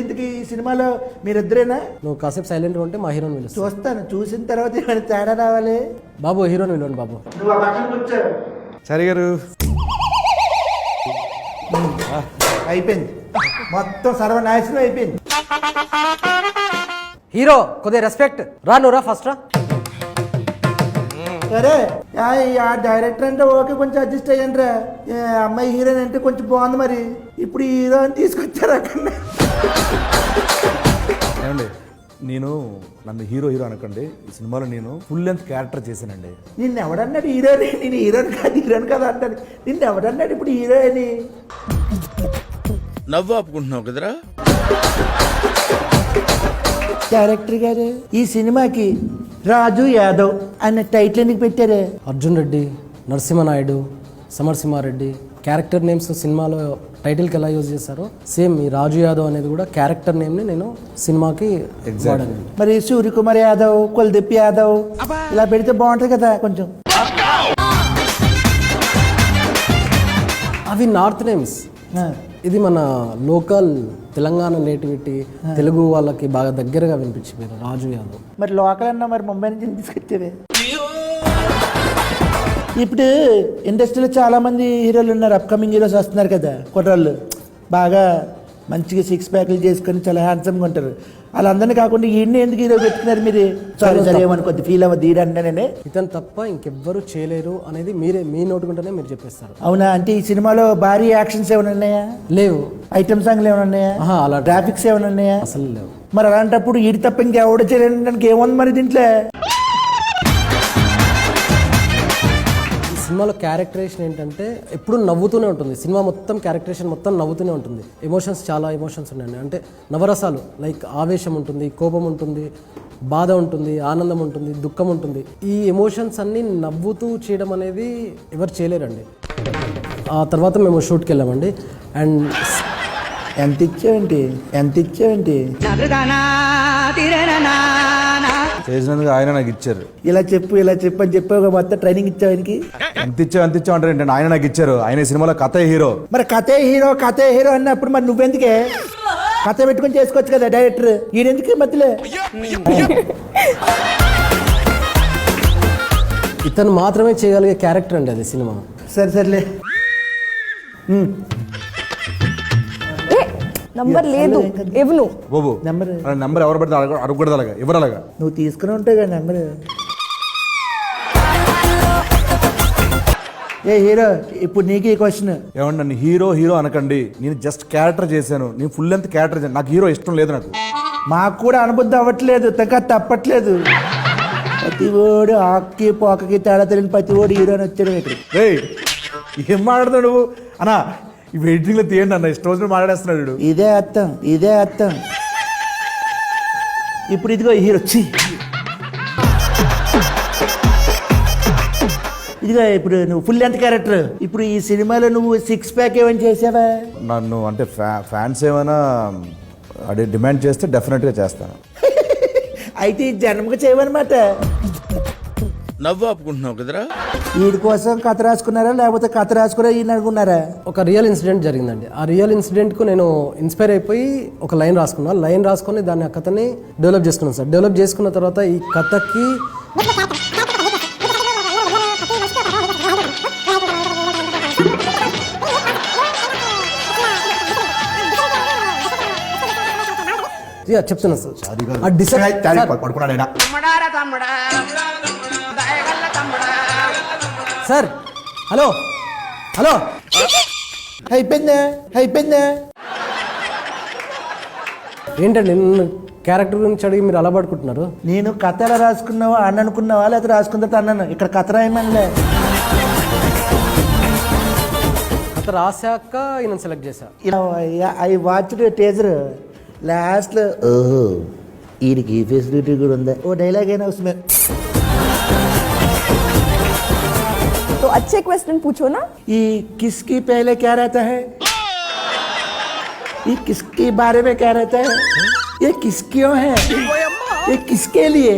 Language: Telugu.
ఇంతకీ ఈ సినిమాలో మీరిద్దరేనా? నువ్వు కాసేపు సైలెంట్గా ఉంటే మా హీరోని పిలుస్తాను. చూస్తాను, చూసిన తర్వాత ఏమైనా తేడా రావాలి. బాబు హీరోని పిలవండి బాబు. నువ్వు ఆ పక్కన కూర్చో. సరే గారు అయిపోయింది, మొత్తం సర్వనాశనం అయిపోయింది. హీరో కొద్దిగా రెస్పెక్ట్. రా నువ్వు రా, ఫస్ట్ రా. సరే ఆ డైరెక్టర్ అంటే ఓకే, కొంచెం అడ్జస్ట్ అయ్యండి రా. అమ్మాయి హీరోయిన్ అంటే కొంచెం బాగుంది, మరి ఇప్పుడు హీరో అని తీసుకొచ్చారు అక్కడ. ఏమండి, నన్ను హీరో అనకండి. ఈ సినిమాలో నేను ఫుల్ లెంత్ క్యారెక్టర్ చేశానండి. నిన్ను ఎవడన్నాడు హీరోని? నేను హీరోని కాదు అంటాను. నిన్ను ఎవడన్నాడు ఇప్పుడు హీరో అని? నవ్వు ఆపుకుంటున్నావు కదరా. డైరెక్టర్ గారు, ఈ సినిమాకి రాజు యాదవ్ అనే టైటిల్ ఎందుకు పెట్టారే? అర్జున్ రెడ్డి, నరసింహనాయుడు, సమరసింహారెడ్డి క్యారెక్టర్ నేమ్స్ సినిమాలో టైటిల్కి ఎలా యూజ్ చేశారో సేమ్ ఈ రాజు యాదవ్ అనేది కూడా క్యారెక్టర్ నేమ్ని నేను సినిమాకి వాడాను. మరి సూర్యకుమార్ యాదవ్, కుల్దీప్ యాదవ్ ఇలా పెడితే బాగుంటుంది కదా కొంచెం. అవి నార్త్ నేమ్స్, ఇది మన లోకల్ తెలంగాణ నేటివిటీ, తెలుగు వాళ్ళకి బాగా దగ్గరగా వినిపించింది రాజు యాదవ్. మరి లోకల్ అన్నా మరి ముంబై నుంచి తీసుకొచ్చేవే. ఇప్పుడు ఇండస్ట్రీలో చాలా మంది హీరోలు ఉన్నారు, అప్కమింగ్ హీరోస్ వస్తున్నారు కదా, కుర్రాళ్ళు బాగా మంచిగా సిక్స్ ప్యాక్లు చేసుకొని చాలా హ్యాండ్సమ్గా ఉంటారు. వాళ్ళందరినీ కాకుండా ఈయన్ని ఎందుకు హీరో పెట్టుకున్నారు మీరు? సరే ఏమనుకోద్ది, ఫీల్ అవ్వద్దు ఈడంటే. ఇతను తప్ప ఇంకెవ్వరు చేయలేరు అనేది మీ నోటుకుంటేనే మీరు చెప్పేస్తారు. అవునా? అంటే ఈ సినిమాలో భారీ యాక్షన్స్ ఏమైనా ఉన్నాయా? లేవు. ఐటమ్ సాంగ్లు ఏమైనా ఉన్నాయా? అలా గ్రాఫిక్స్ ఏమైనా ఉన్నాయా? అసలు లేవు. మరి అలాంటప్పుడు ఈడి తప్ప ఇంకెవడ చేయడానికి ఏముంది మరి దీంట్లో? సినిమాలో క్యారెక్టరేషన్ ఏంటంటే ఎప్పుడు నవ్వుతూనే ఉంటుంది. సినిమా మొత్తం క్యారెక్టరేషన్ మొత్తం నవ్వుతూనే ఉంటుంది. ఎమోషన్స్, చాలా ఎమోషన్స్ ఉన్నాయండి. అంటే నవరసాలు, లైక్ ఆవేశం ఉంటుంది, కోపం ఉంటుంది, బాధ ఉంటుంది, ఆనందం ఉంటుంది, దుఃఖం ఉంటుంది. ఈ ఎమోషన్స్ అన్నీ నవ్వుతూ చేయడం అనేది ఎవరు చేయలేరండి. ఆ తర్వాత మేము షూట్కి వెళ్ళామండి. అండ్ ఎంత ఇచ్చావేంటి? చేసినందుకు ఆయన నాకు ఇచ్చారు. ఇలా చెప్పు అని చెప్పి మొత్తం ట్రైనింగ్ ఇచ్చావానికి. ఎంత ఇచ్చావు అంటారు ఏంటంటే ఆయన నాకు ఇచ్చారు. ఆయన సినిమాలో కథే హీరో. మరి కథే హీరో అన్నప్పుడు మరి నువ్వెందుకే కథ పెట్టుకొని చేసుకోవచ్చు కదా డైరెక్టర్? ఈయనెందుకే మధ్యలో? ఇతను మాత్రమే చేయగలిగే క్యారెక్టర్ అండి అది సినిమా. సర్లే. నంబర్ లేదు ఇవ్వను. బాబు నంబర్ ఎవరు పడితే అడగకూడదు, అలాగా ఎవరలాగా నువ్వు తీసుకుని ఉంటావు కదా నంబర్. ఏ హీరో, ఇప్పుడు నీకు ఈ క్వశ్చన్. ఏమండి, నన్ను హీరో అనకండి. నేను జస్ట్ క్యారెక్టర్ చేశాను. నేను ఫుల్ లెంత్ క్యారెక్టర్ చేశాను. నాకు హీరో ఇష్టం లేదు. మాకు కూడా అనుబుద్ధి అవ్వట్లేదు, తప్పట్లేదు. ప్రతి ఓడు ఆక్కి పోకకి తేడా తెలియని ప్రతి ఓడు హీరో అని వచ్చాడు ఇక్కడ. ఏం మాట్లాడుతున్నాడు నువ్వు అన్నా? ఈ వెయిటింగ్ లో తీయండి అన్న, ఇష్టం వచ్చిన మాట్లాడేస్తున్నాడు. ఇదే అర్థం. ఇప్పుడు ఇదిగో హీరో ఇదిగో ఇప్పుడు నువ్వు ఫుల్ లెంత్ క్యారెక్టర్. ఇప్పుడు ఈ సినిమాలో నువ్వు సిక్స్ ప్యాక్ ఏమైనా చేసావా? నన్ను అంటే ఫ్యాన్స్ ఏమైనా డిమాండ్ చేస్తే డెఫినెట్గా చేస్తాను. అయితే ఈ జన్మకు చేయవన్నమాట. నవ్వు ఆపుకుంటున్నావు కదరా. వీడి కోసం కథ రాసుకున్నారా లేకపోతే కథ రాసుకురా ఈయన అనుకున్నారా? ఒక రియల్ ఇన్సిడెంట్ జరిగిందండి. ఆ రియల్ ఇన్సిడెంట్కు నేను ఇన్స్పైర్ అయిపోయి ఒక లైన్ రాసుకొని దాన్ని ఆ కథని డెవలప్ చేసుకున్నాను సార్. డెవలప్ చేసుకున్న తర్వాత ఈ కథకి చెప్తున్నా సార్. హలో అయిపోయిందా? ఏంటండి క్యారెక్టర్ గురించి అడిగి మీరు అలా పడుకుంటున్నారు? నేను కథ ఎలా రాసుకున్నావా అని అనుకున్నావా లేకపోతే రాసుకున్న తర్వాత అన్నాను? ఇక్కడ కథ రాయమనిలే. కథ రాశాక ఈయన సెలెక్ట్ చేశా. I watched teaser. లాస్ట్లో ఓహో ఈయనకి ఈ ఫెసిలిటీ కూడా ఉందా, ఓ డైలాగ్ అయినా వస్తుంది. तो अच्छे क्वेश्चन पूछो ना. ये किसकी पहले क्या रहता है? ये किसके बारे में क्या रहता है? ये किस क्यों है? ये किसके लिए?